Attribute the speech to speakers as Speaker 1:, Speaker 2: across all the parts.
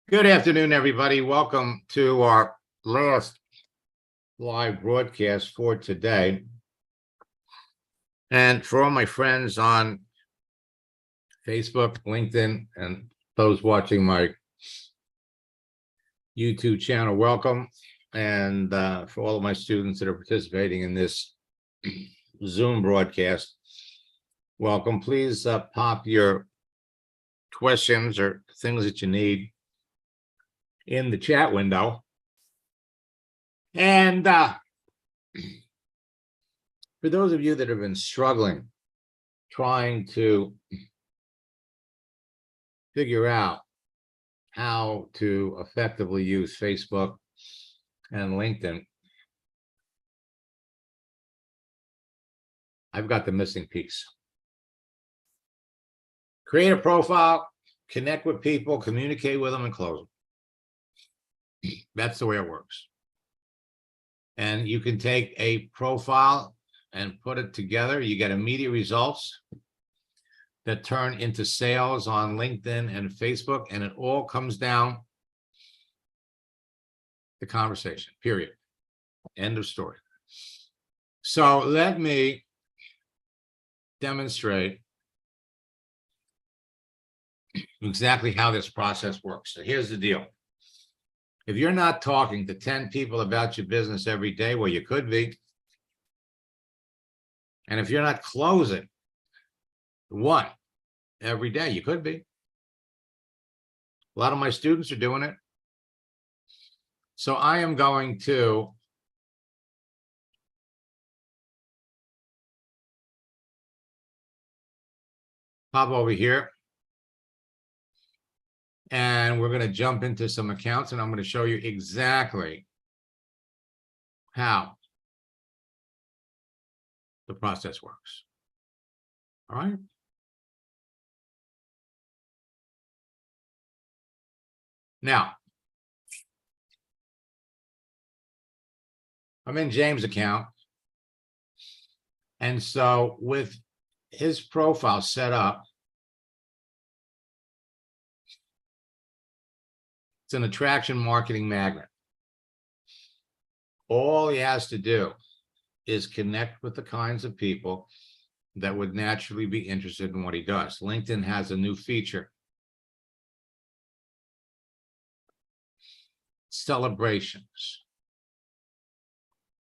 Speaker 1: Good afternoon, everybody. Welcome to our last live broadcast for today. And for all my friends on Facebook, LinkedIn, and those watching my YouTube channel, welcome. And for all of my students that are participating in this Zoom broadcast, welcome. Please pop your questions or things that you need in the chat window. And for those of you that have been struggling, trying to figure out how to effectively use Facebook and LinkedIn, I've got the missing piece. Create a profile, connect with people, communicate with them, and close them. That's the way it works. And you can take a profile and put it together. You get immediate results that turn into sales on LinkedIn and Facebook, and it all comes down the conversation, period. End of story. So let me demonstrate exactly how this process works. So here's the deal. If you're not talking to 10 people about your business every day, well, you could be. And if you're not closing one every day, you could be. A lot of my students are doing it. So I am going to pop over here. And we're going to jump into some accounts, and I'm going to show you exactly how the process works. All right. Now, I'm in James' account. And so with his profile set up, it's an attraction marketing magnet. All he has to do is connect with the kinds of people that would naturally be interested in what he does. LinkedIn has a new feature, celebrations,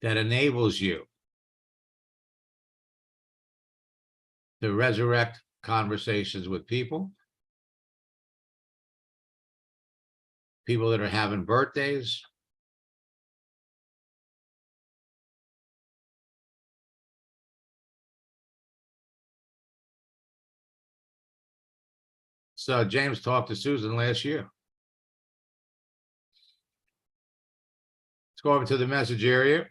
Speaker 1: that enables you to resurrect conversations with people that are having birthdays, so James talked to Susan last year. Let's go over to the message area.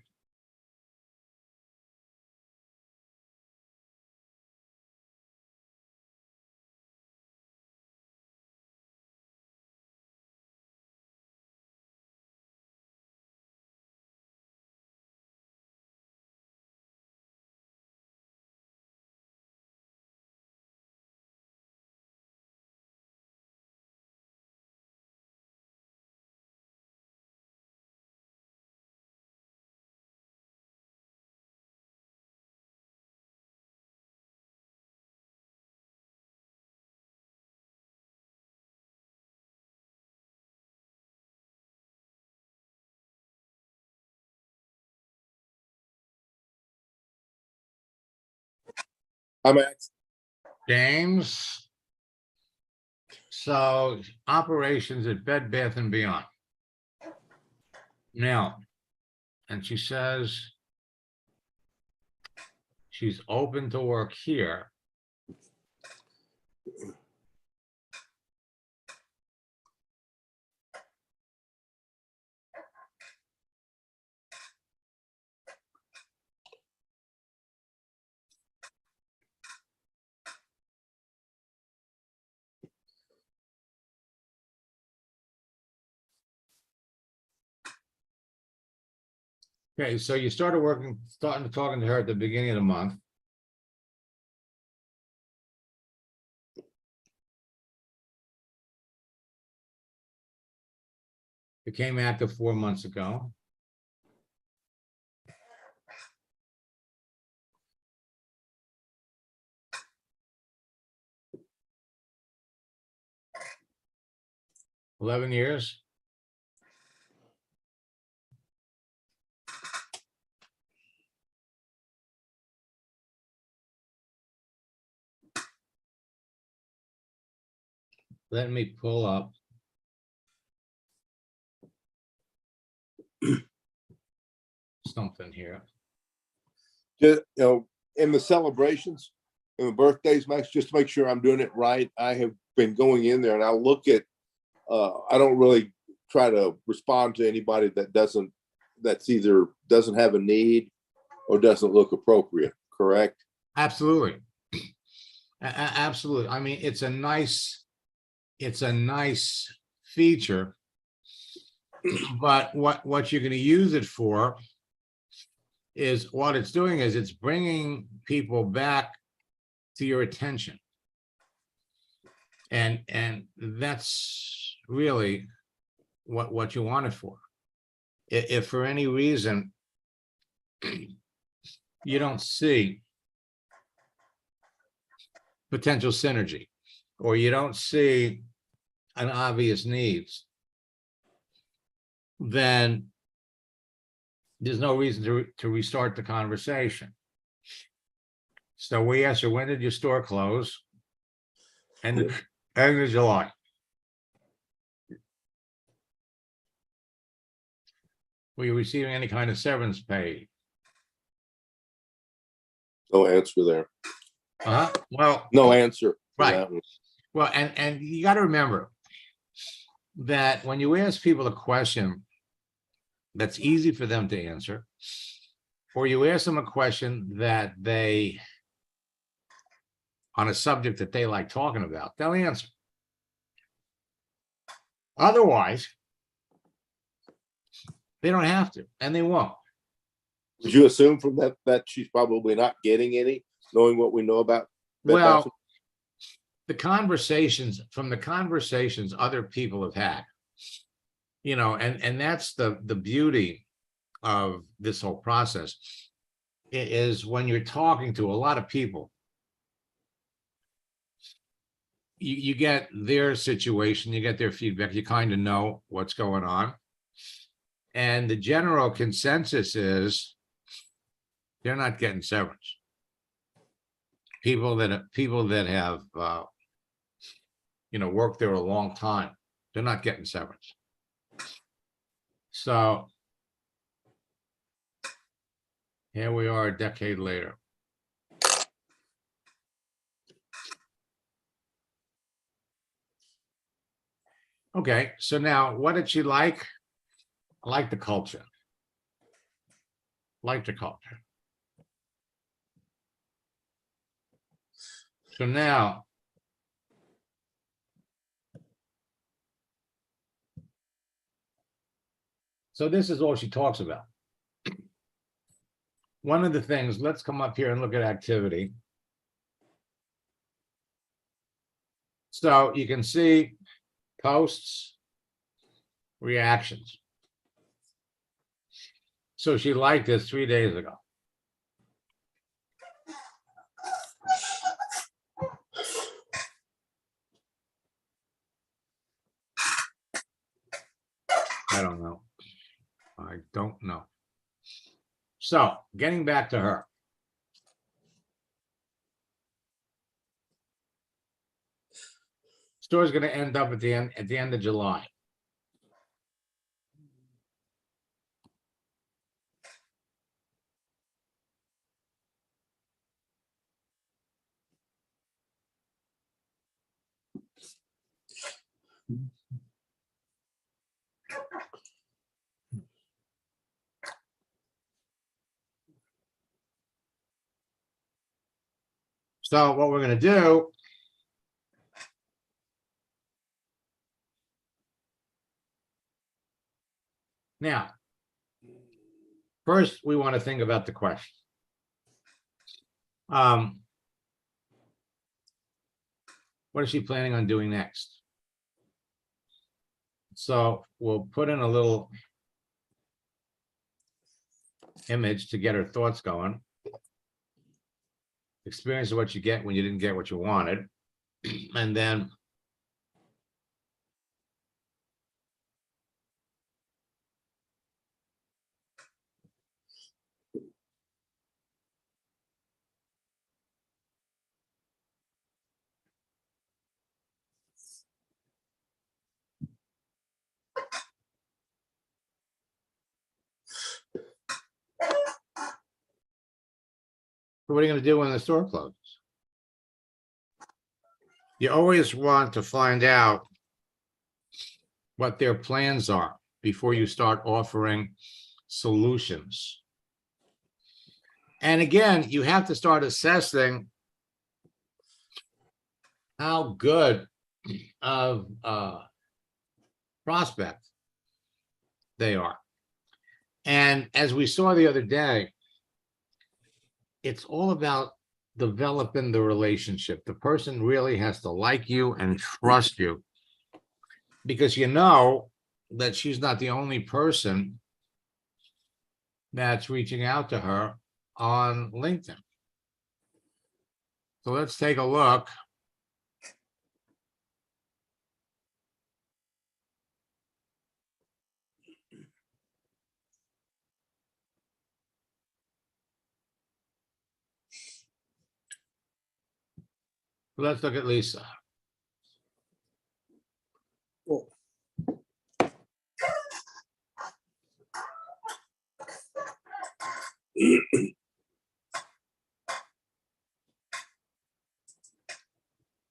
Speaker 2: I'm at
Speaker 1: James. So operations at Bed Bath & Beyond. Now, and she says she's open to work here. Okay, so you started talking to her at the beginning of the month. Became active 4 months ago. $11 years. Let me pull up. Something here.
Speaker 2: Just, in the celebrations, in the birthdays, Max, just to make sure I'm doing it right, I have been going in there and I'll look at, I don't really try to respond to anybody that's either doesn't have a need or doesn't look appropriate, correct?
Speaker 1: Absolutely. Absolutely. I mean, it's a nice feature, but what you're going to use it for is what it's doing is it's bringing people back to your attention. And that's really what you want it for. If for any reason you don't see potential synergy, or you don't see an obvious needs, then there's no reason to restart the conversation. So we asked her, when did your store close? And end of July. Were you receiving any kind of severance pay?
Speaker 2: No answer there.
Speaker 1: Well,
Speaker 2: No answer. to
Speaker 1: Right.
Speaker 2: that one.
Speaker 1: well, and you got to remember that when you ask people a question that's easy for them to answer, or you ask them a question that they, on a subject that they like talking about, they'll answer. Otherwise, they don't have to, and they won't.
Speaker 2: Would you assume from that she's probably not getting any, knowing what we know about? Bed Bath
Speaker 1: Well, the conversations other people have had, and that's the beauty of this whole process is when you're talking to a lot of people, you get their situation, you get their feedback, you kind of know what's going on. And the general consensus is they're not getting severance. People that have worked there a long time, they're not getting severance. So here we are a decade later. Okay, so now what did she like? I like the culture. Like the culture. So now, so this is all she talks about. One of the things, let's come up here and look at activity. So you can see posts, reactions. So she liked this 3 days ago. I don't know. I don't know. So getting back to her. Store's going to end up at the end of July. So what we're going to do now, first, we want to think about the question. What is she planning on doing next? So we'll put in a little image to get her thoughts going. Experience is what you get when you didn't get what you wanted. And then what are you going to do when the store closes? You always want to find out what their plans are before you start offering solutions. And again, you have to start assessing how good of a prospect they are. And as we saw the other day, it's all about developing the relationship. The person really has to like you and trust you, because you know that she's not the only person that's reaching out to her on LinkedIn. So let's take a look. Let's look at Lisa.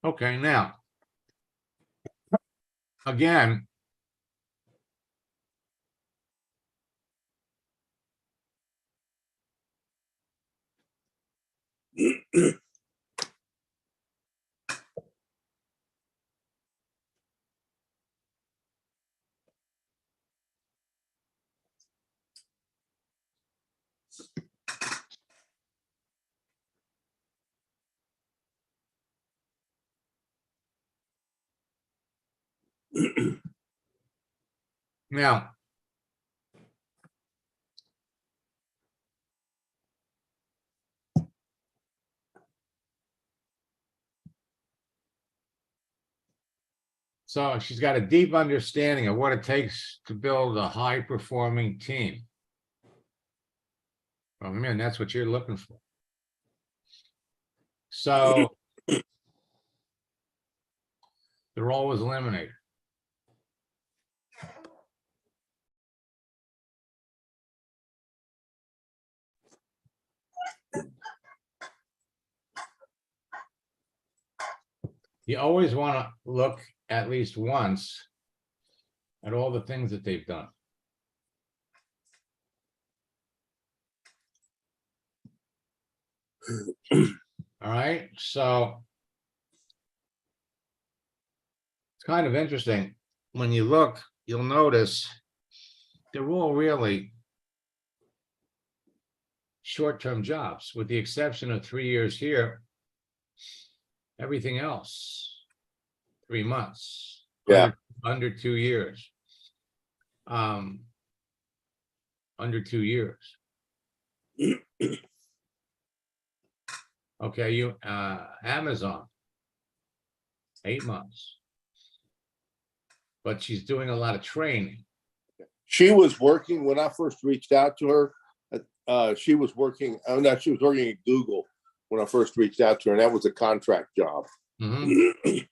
Speaker 1: Okay, now, again, now, so she's got a deep understanding of what it takes to build a high-performing team. Well, man, that's what you're looking for. So the role was eliminated. You always want to look at least once at all the things that they've done. All right, so it's kind of interesting. When you look, you'll notice they're all really short-term jobs, with the exception of 3 years here. Everything else, 3 months.
Speaker 2: Yeah.
Speaker 1: Under 2 years. Under 2 years. Okay, you Amazon, 8 months. But she's doing a lot of training.
Speaker 2: She was working when I first reached out to her. She was working. She was working at Google when I first reached out to her, and that was a contract job.
Speaker 1: Mhm.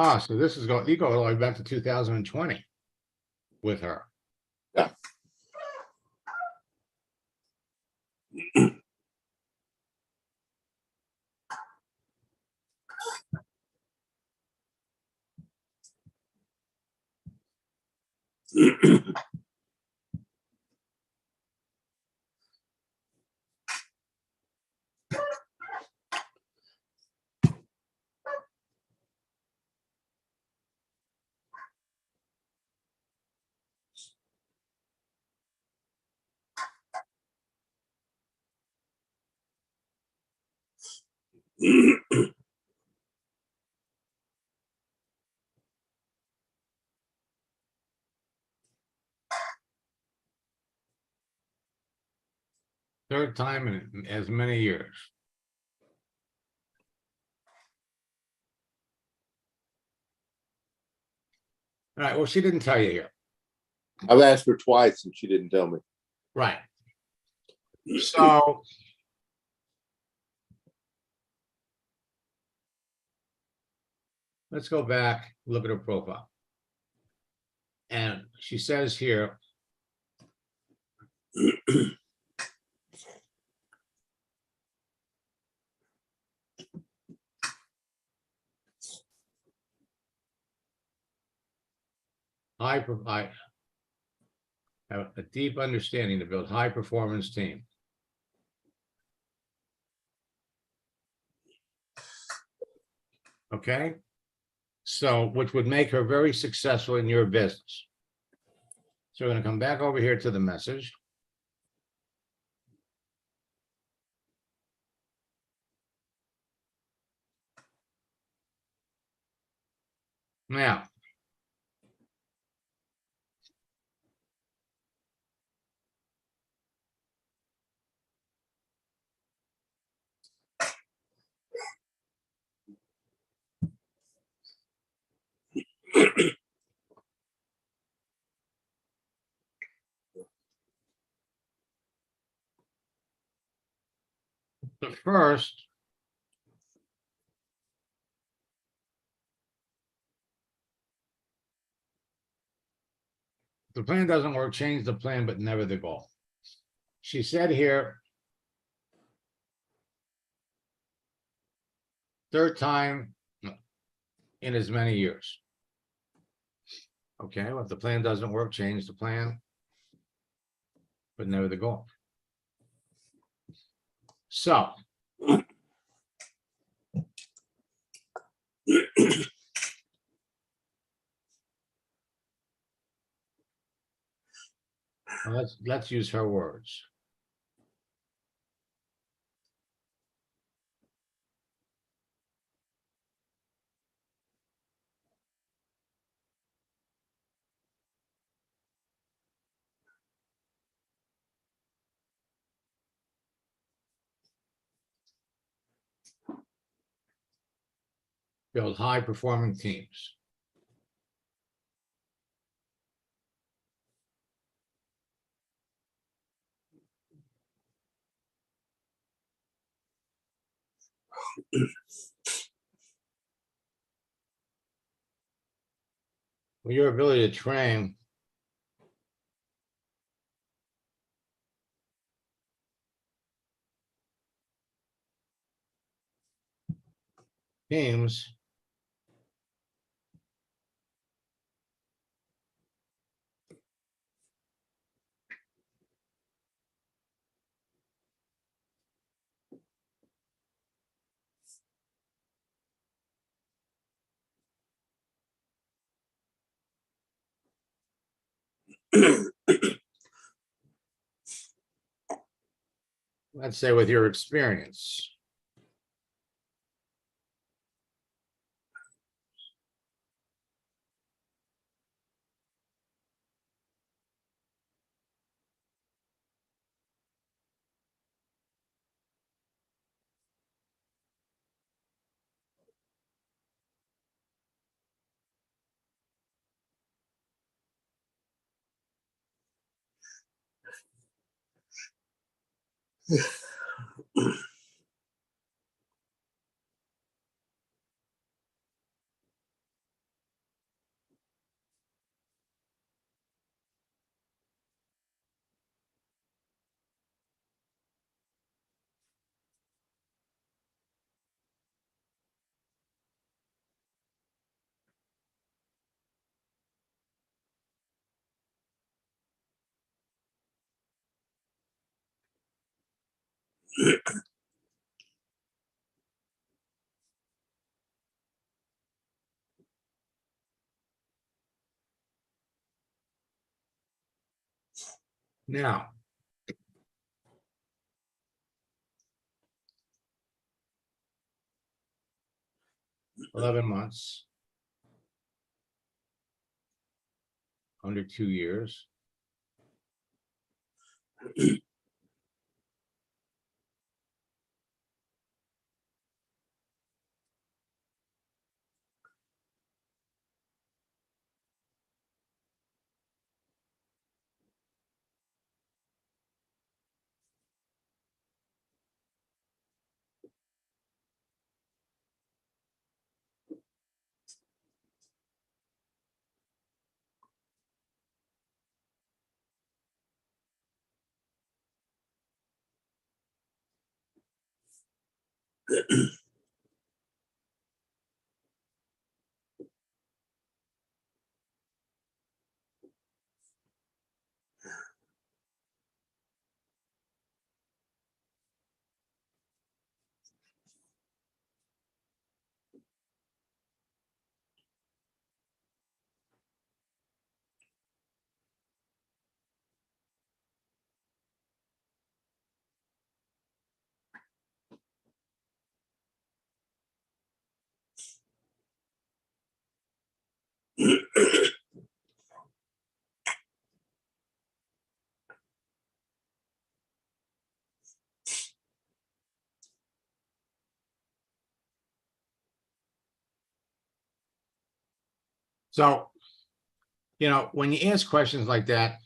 Speaker 1: Ah, so this is going, you go all the way back to 2020 with her.
Speaker 2: Yeah.
Speaker 1: Third time in as many years. All right, well, she didn't tell you here.
Speaker 2: I've asked her twice and she didn't tell me.
Speaker 1: Right. So let's go back, look at her profile. And she says here, I have a deep understanding to build high performance team. Okay. So, which would make her very successful in your business. So we're going to come back over here to the message. Now, the first, the plan doesn't work, change the plan, but never the goal. She said here, third time in as many years. Okay, well, if the plan doesn't work, change the plan, but never the goal. So let's use her words. Build high performing teams. Well, your ability to train teams let's say with your experience. Now, 11 months, under 2 years. So, when you ask questions like that,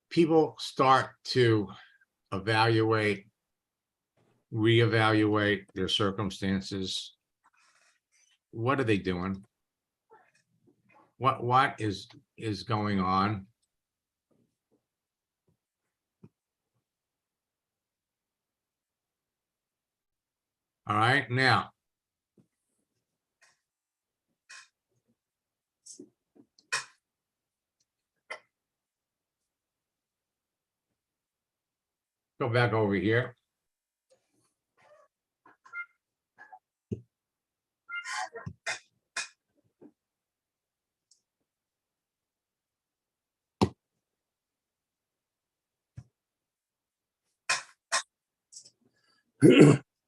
Speaker 1: people start to evaluate, reevaluate their circumstances. What are they doing? What is going on? All right, now. Go back over here.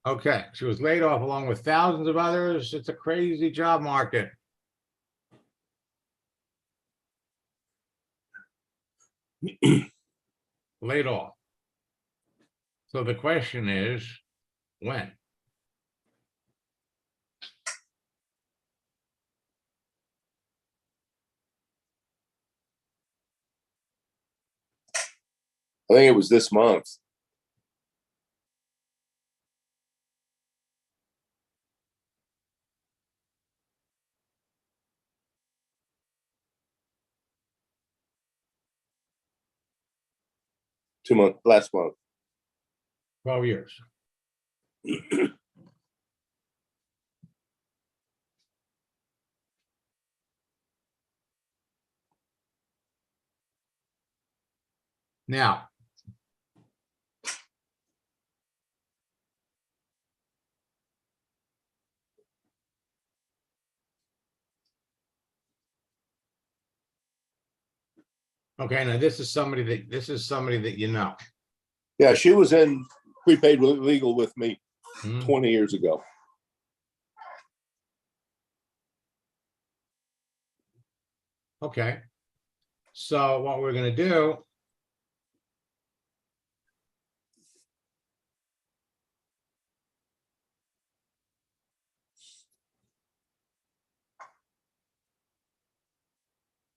Speaker 1: Okay, she was laid off along with thousands of others. It's a crazy job market. Laid off. So the question is, when?
Speaker 2: I think it was this month. Last month.
Speaker 1: 12 years. Now, okay, now this is somebody that you know.
Speaker 2: Yeah, she was in prepaid legal with me
Speaker 1: Hmm.
Speaker 2: 20 years ago.
Speaker 1: Okay. So what we're gonna do.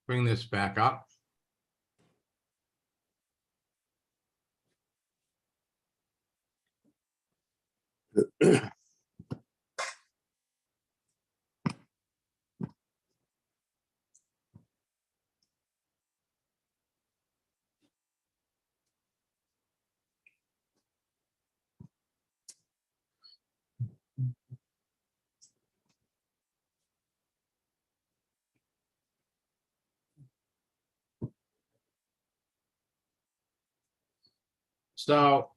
Speaker 1: Bring this back up. So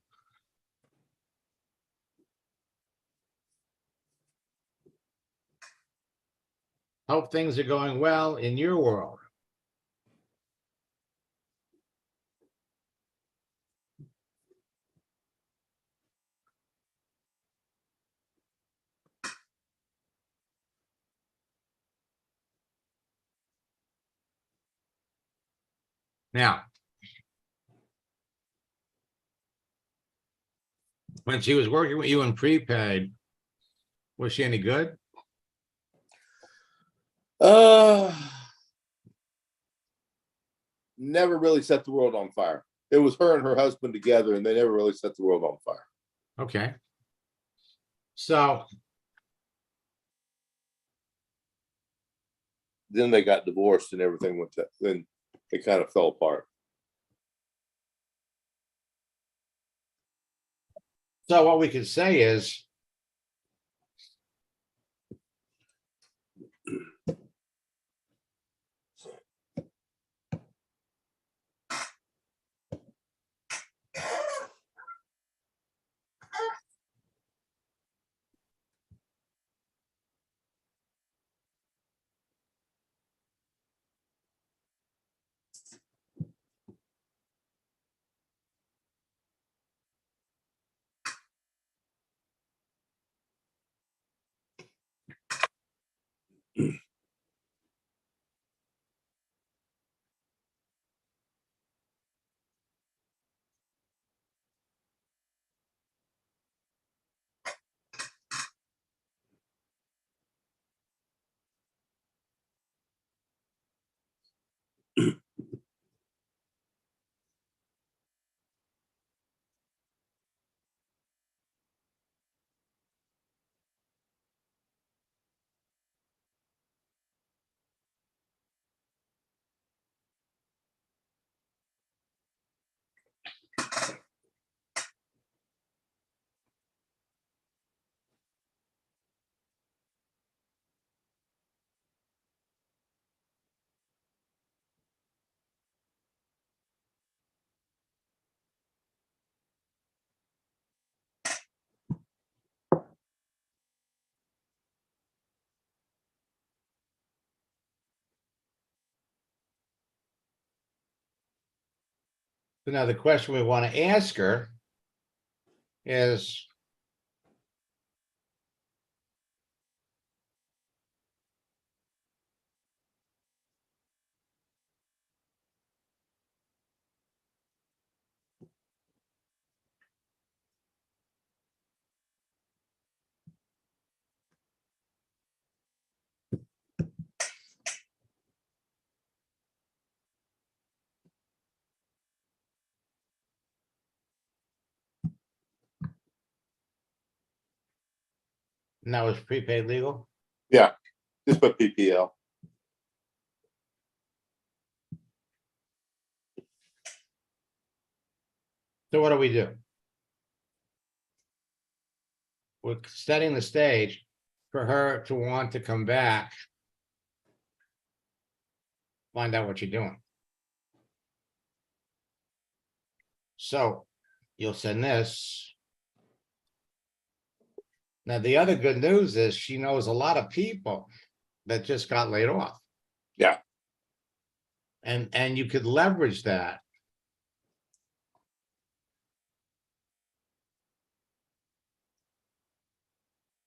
Speaker 1: hope things are going well in your world. Now, when she was working with you in prepaid, was she any good?
Speaker 2: Never really set the world on fire. It was her and her husband together, and they never really set the world on fire.
Speaker 1: Okay. So
Speaker 2: Then they got divorced, and everything went to. Then it kind of fell apart.
Speaker 1: what we could say is now the question we want to ask her is, now is prepaid legal?
Speaker 2: Yeah, just put PPL.
Speaker 1: So what do we do? We're setting the stage for her to want to come back. Find out what you're doing. So you'll send this. Now, the other good news is she knows a lot of people that just got laid off.
Speaker 2: Yeah.
Speaker 1: And you could leverage that.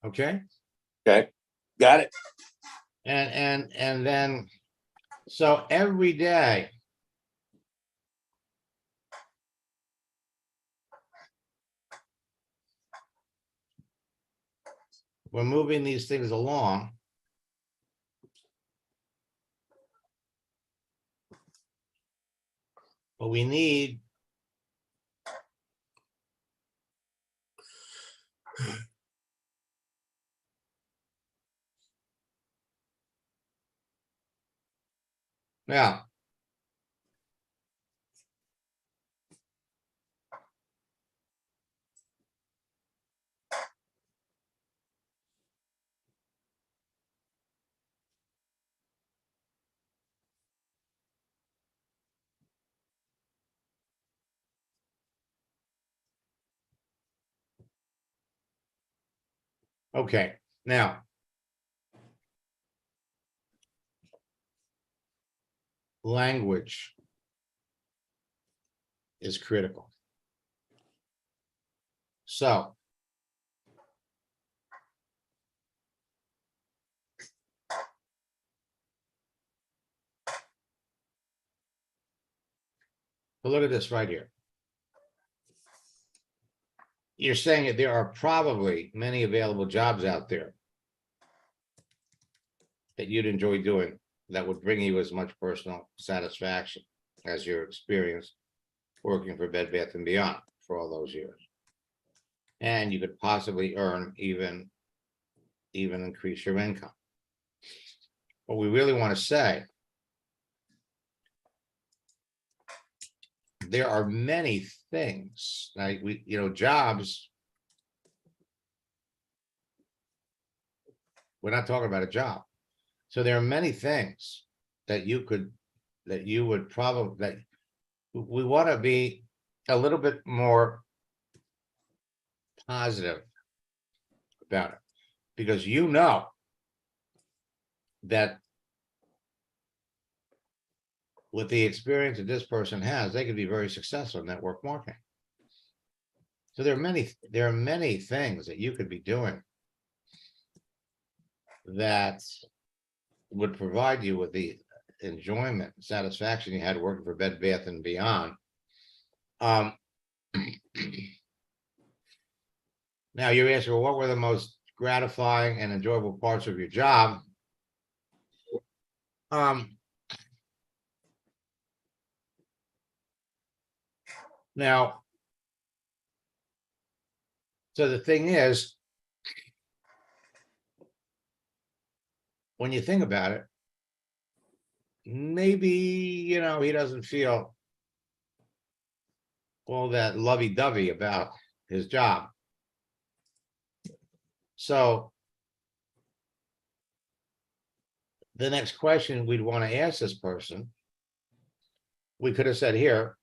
Speaker 1: Okay.
Speaker 2: Okay, got it.
Speaker 1: And then, so every day we're moving these things along. But we need yeah. Okay, now. Language is critical. So. But look at this right here. You're saying that there are probably many available jobs out there that you'd enjoy doing that would bring you as much personal satisfaction as your experience working for Bed Bath and Beyond for all those years. And you could possibly earn even increase your income. What we really want to say, there are many things like jobs. We're not talking about a job. So there are many things that you would probably, that we want to be a little bit more positive about it, because that with the experience that this person has, they could be very successful in network marketing. So there are many things that you could be doing that would provide you with the enjoyment, satisfaction you had working for Bed Bath and Beyond. Now you're asking, well, what were the most gratifying and enjoyable parts of your job? Now, so the thing is, when you think about it, maybe, he doesn't feel all that lovey-dovey about his job. So the next question we'd want to ask this person, we could have said here,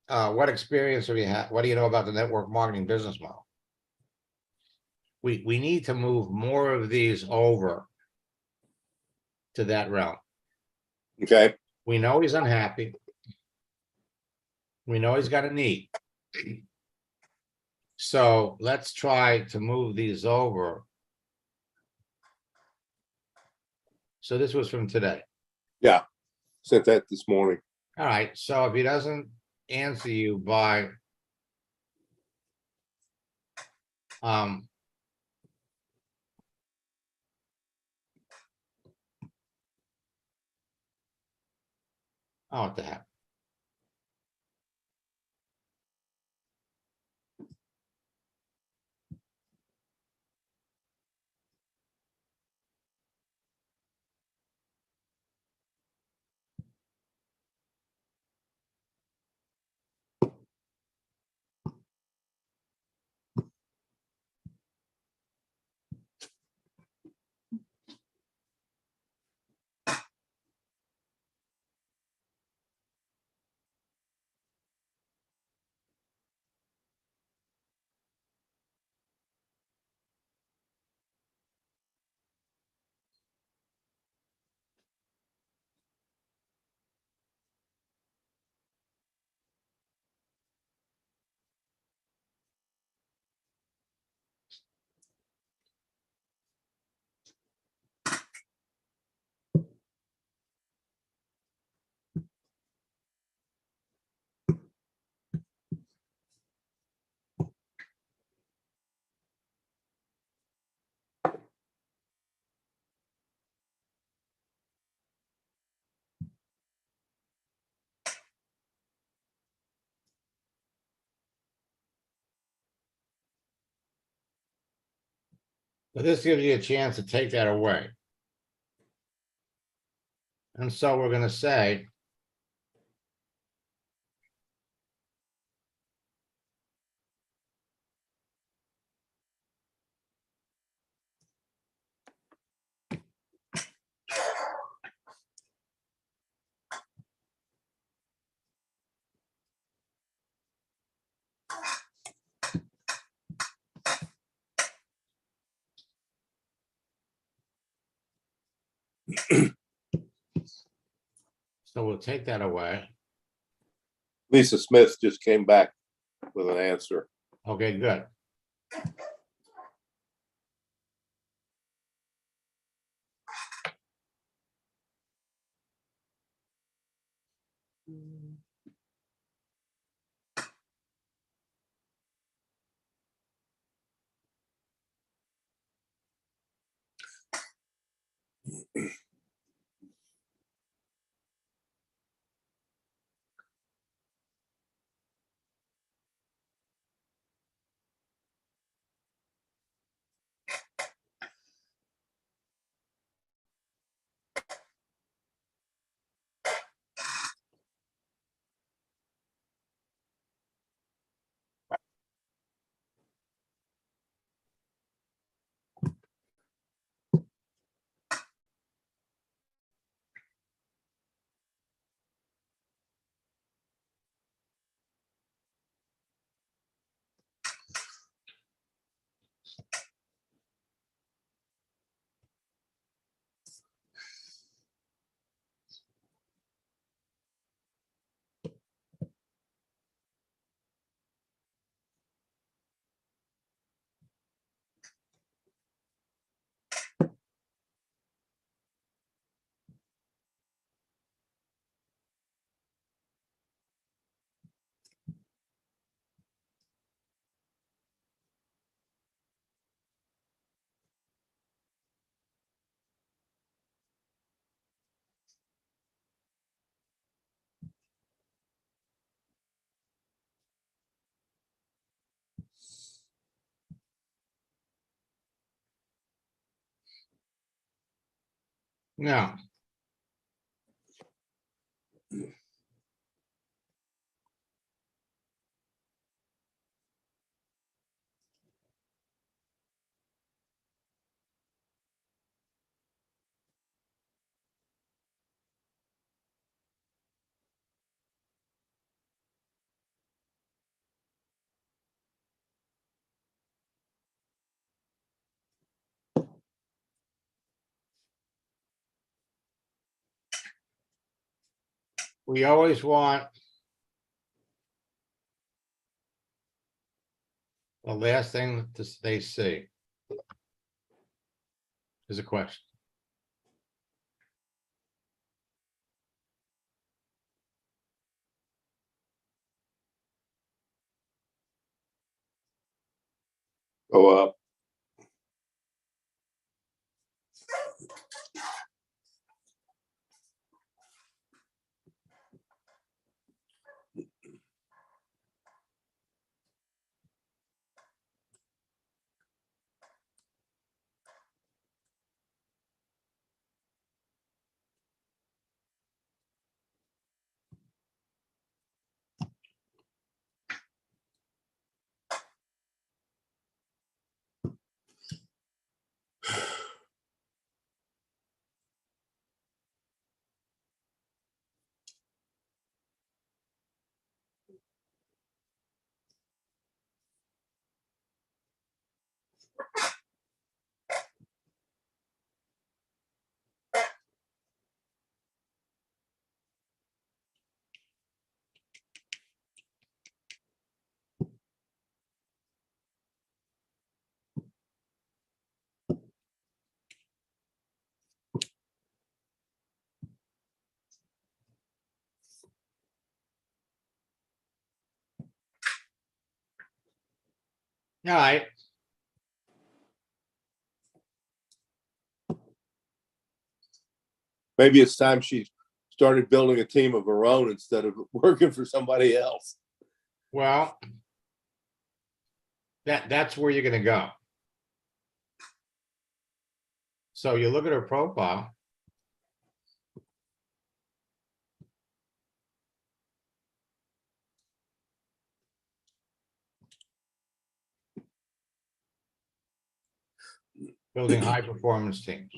Speaker 1: what experience have you had? What do you know about the network marketing business model? We need to move more of these over to that realm.
Speaker 2: Okay.
Speaker 1: We know he's unhappy. We know he's got a need. So let's try to move these over. So this was from today.
Speaker 2: Yeah. Sent that this morning.
Speaker 1: All right. So if he doesn't answer you by oh, what the heck? But this gives you a chance to take that away. And so we're going to say, So we'll take that away.
Speaker 2: Lisa Smith just came back with an answer.
Speaker 1: Okay, good. Now, we always want the last thing that they see is a question.
Speaker 2: Go up.
Speaker 1: All right,
Speaker 2: Maybe it's time she started building a team of her own instead of working for somebody else.
Speaker 1: well, that's where you're gonna go. So you look at her profile. Building high performance teams.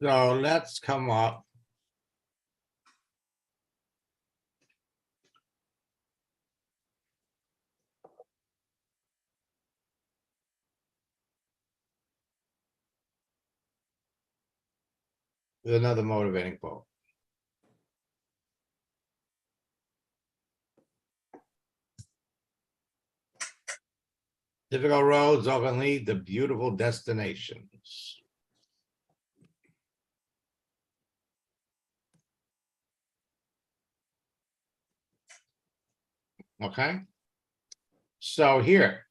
Speaker 1: So let's come up. another motivating quote. Difficult roads often lead to beautiful destinations. Okay. So here.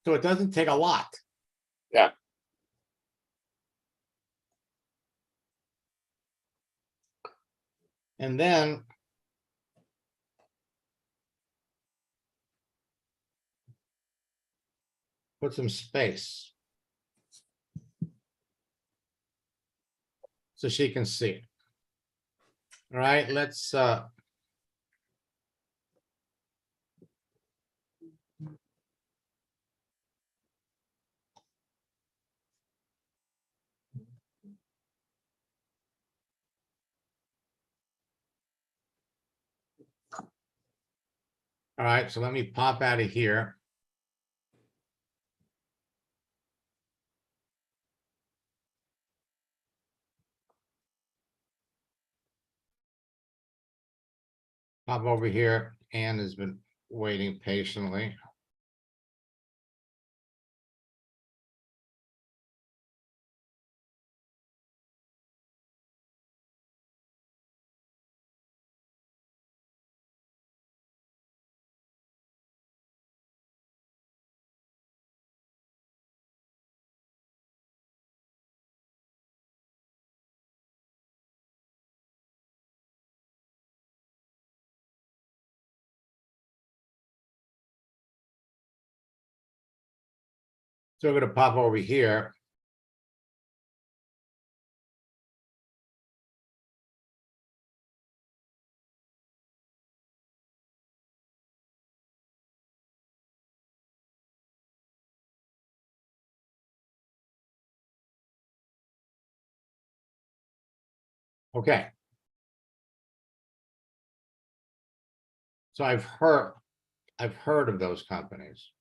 Speaker 1: So it doesn't take a lot.
Speaker 2: Yeah.
Speaker 1: And then put some space so she can see it. All right, let's all right, so let me pop out of here. Pop over here. Ann has been waiting patiently. So we're gonna pop over here. Okay. So I've heard of those companies.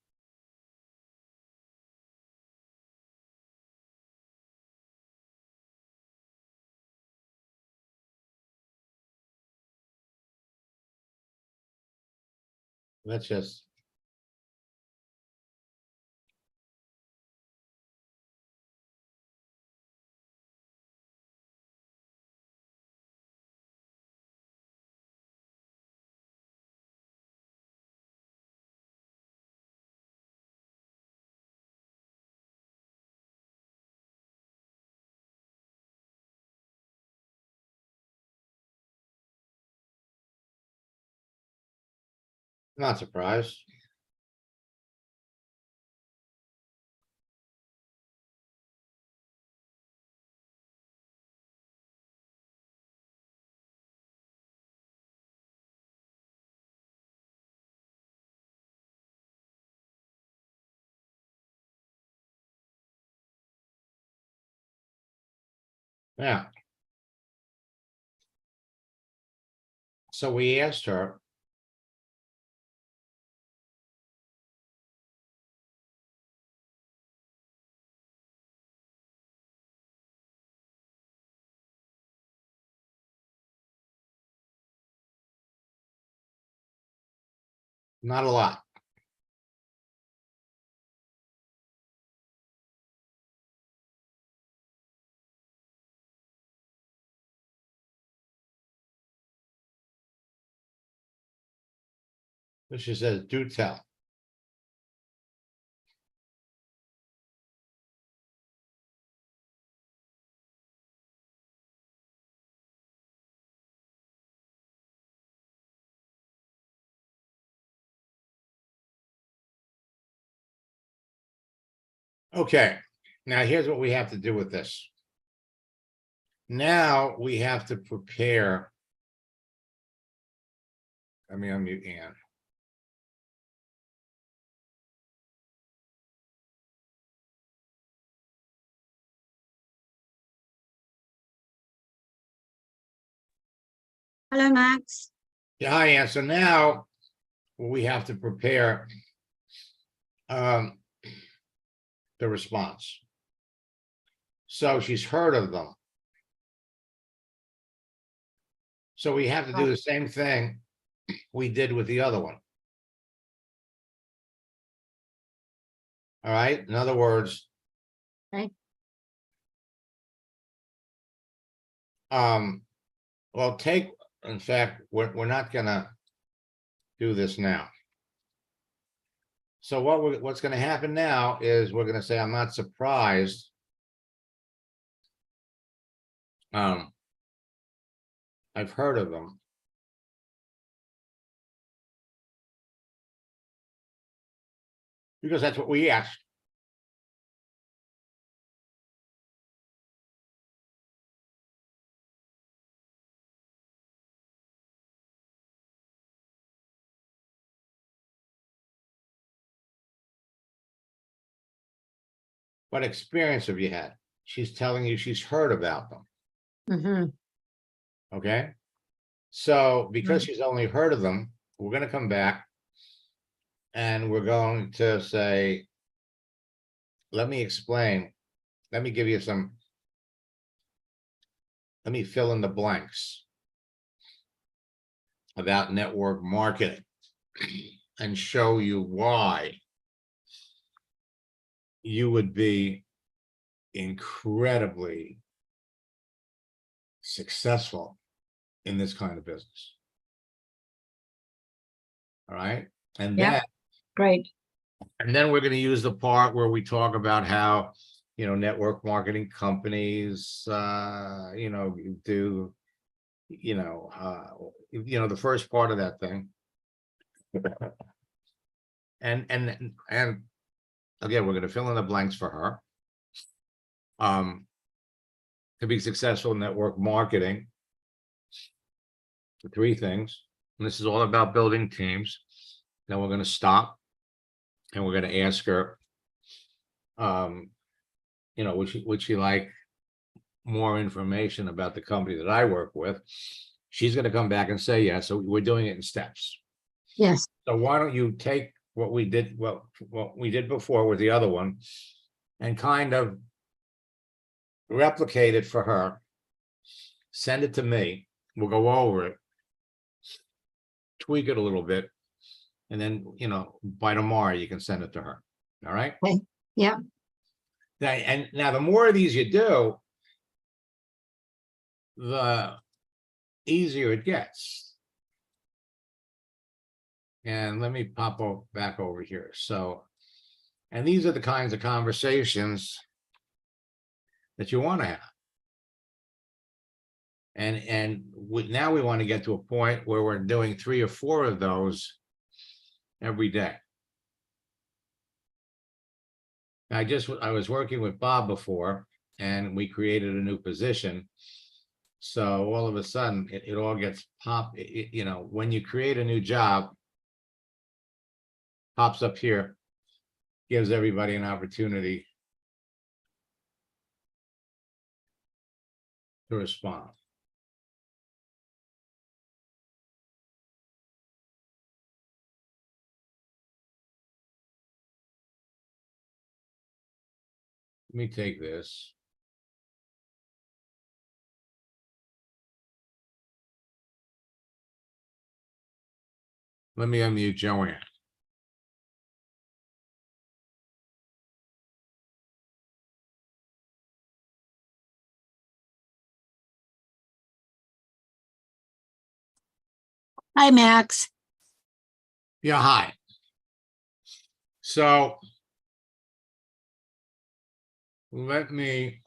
Speaker 1: Let's just. Not surprised. Yeah. So we asked her. Not a lot. But she says, do tell. Okay, now here's what we have to do with this. Now we have to prepare. Let me unmute Ann.
Speaker 3: Hello, Max.
Speaker 1: Yeah, hi, Ann. So now we have to prepare the response. So she's heard of them. So we have to do the same thing we did with the other one. All right, in other words.
Speaker 3: Okay.
Speaker 1: Well, in fact, we're not gonna do this now. So what's gonna happen now is we're gonna say, I'm not surprised. I've heard of them. Because that's what we asked. What experience have you had? She's telling you she's heard about them,
Speaker 3: Mhm.
Speaker 1: okay? So because
Speaker 3: Right.
Speaker 1: she's only heard of them, we're gonna come back and we're going to say, let me explain, let me give you some, let me fill in the blanks about network marketing and show you why you would be incredibly successful in this kind of business. All right. And
Speaker 3: Yep.
Speaker 1: then,
Speaker 3: Great.
Speaker 1: and then we're going to use the part where we talk about how, network marketing companies, do, the first part of that thing. And again, we're going to fill in the blanks for her. To be successful in network marketing, three things. And this is all about building teams. Then we're going to stop and we're going to ask her, would she like more information about the company that I work with? She's going to come back and say yes. So we're doing it in steps.
Speaker 3: Yes.
Speaker 1: So why don't you take what we did before with the other one and kind of replicate it for her, send it to me, we'll go over it, tweak it a little bit, and then, by tomorrow you can send it to her. All right.
Speaker 3: Okay. Yeah.
Speaker 1: Now the more of these you do, the easier it gets. And let me pop back over here. So, and these are the kinds of conversations that you want to have. And now we want to get to a point where we're doing 3 or 4 of those every day. I was working with Bob before, and we created a new position. So all of a sudden, it all gets popped. When you create a new job, pops up here, gives everybody an opportunity to respond. Let me take this. Let me unmute Joanne.
Speaker 3: Hi, Max.
Speaker 1: Yeah, hi. So let me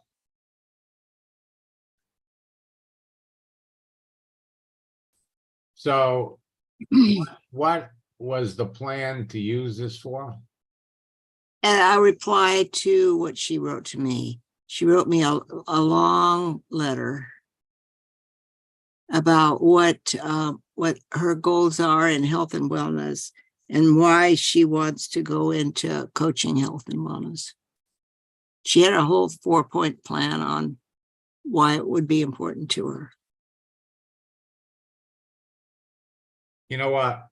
Speaker 1: what was the plan to use this for?
Speaker 3: And I replied to what she wrote to me. She wrote me a long letter about what her goals are in health and wellness and why she wants to go into coaching health and wellness. She had a whole 4-point plan on why it would be important to her.
Speaker 1: You know what?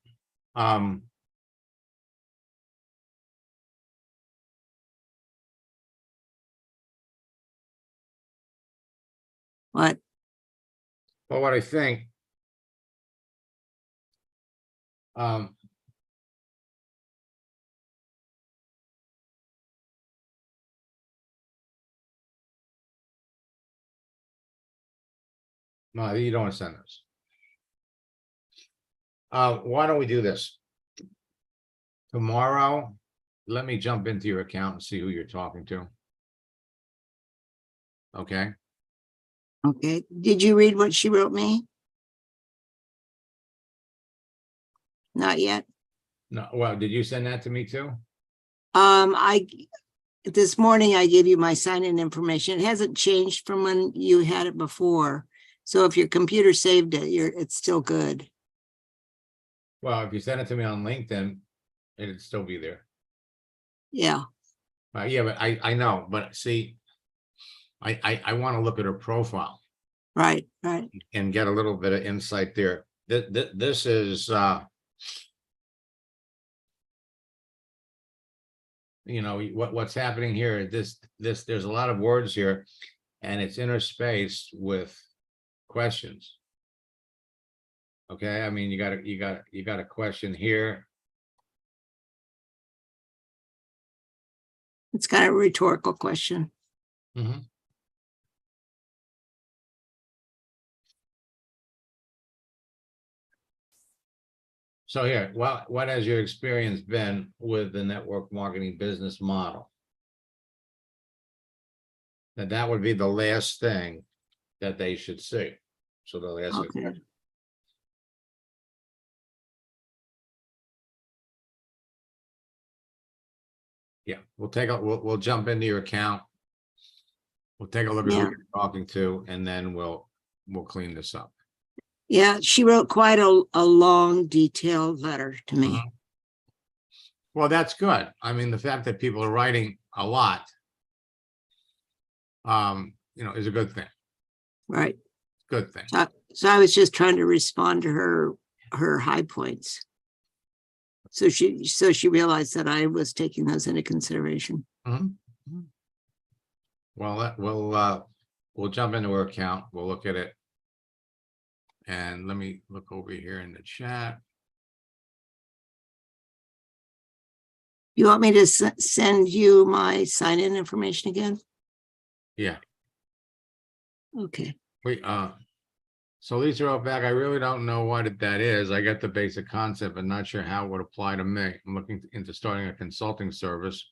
Speaker 3: What?
Speaker 1: Well, what I think, no, you don't want to send this. Why don't we do this? Tomorrow, let me jump into your account and see who you're talking to. Okay,
Speaker 3: Okay, did you read what she wrote me? Not yet.
Speaker 1: no, well, did you send that to me too?
Speaker 3: This morning I gave you my sign-in information. It hasn't changed from when you had it before. So if your computer saved it, it's still good.
Speaker 1: Well, if you send it to me on LinkedIn, it'd still be there.
Speaker 3: Yeah,
Speaker 1: Yeah, but I know, but see, I want to look at her profile
Speaker 3: right.
Speaker 1: and get a little bit of insight there. This is, you know, what's happening here, there's a lot of words here, and it's interspaced with questions. Okay, I mean, you got a question here.
Speaker 3: It's kind of a rhetorical question.
Speaker 1: Mhm. So here, what has your experience been with the network marketing business model? That would be the last thing that they should see. So they'll ask a
Speaker 3: Okay.
Speaker 1: question. Yeah, we'll jump into your account. We'll take a look at who
Speaker 3: Yeah.
Speaker 1: you're talking to, and then we'll clean this up.
Speaker 3: Yeah, she wrote quite a long, detailed letter to me.
Speaker 1: Mhm. Well, that's good. I mean, the fact that people are writing a lot, you know, is a good thing.
Speaker 3: Right.
Speaker 1: Good thing.
Speaker 3: So I was just trying to respond to her high points. So she realized that I was taking those into consideration.
Speaker 1: Mhm. Mhm. Well, we'll jump into her account. We'll look at it. And let me look over here in the chat.
Speaker 3: You want me to send you my sign-in information again?
Speaker 1: Yeah,
Speaker 3: Okay.
Speaker 1: so Lisa wrote back, I really don't know what that is. I get the basic concept, but not sure how it would apply to me. I'm looking into starting a consulting service,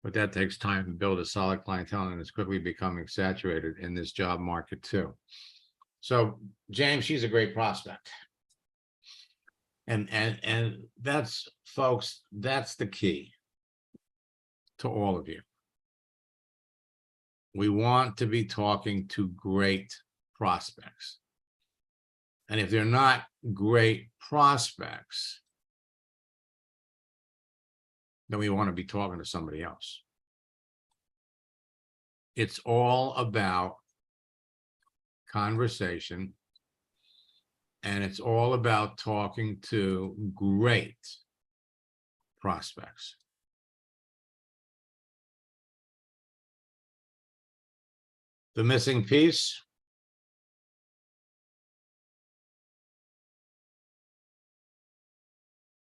Speaker 1: but that takes time to build a solid clientele, and it's quickly becoming saturated in this job market too. So James, she's a great prospect. And that's, folks, that's the key to all of you. We want to be talking to great prospects. And if they're not great prospects, then we want to be talking to somebody else. It's all about conversation, and it's all about talking to great prospects. The missing piece,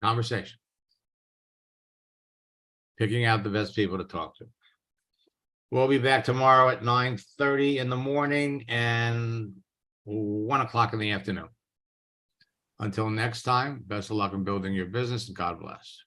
Speaker 1: conversation. Picking out the best people to talk to. We'll be back tomorrow at 9:30 in the morning and 1 o'clock in the afternoon. Until next time, best of luck in building your business, and God bless.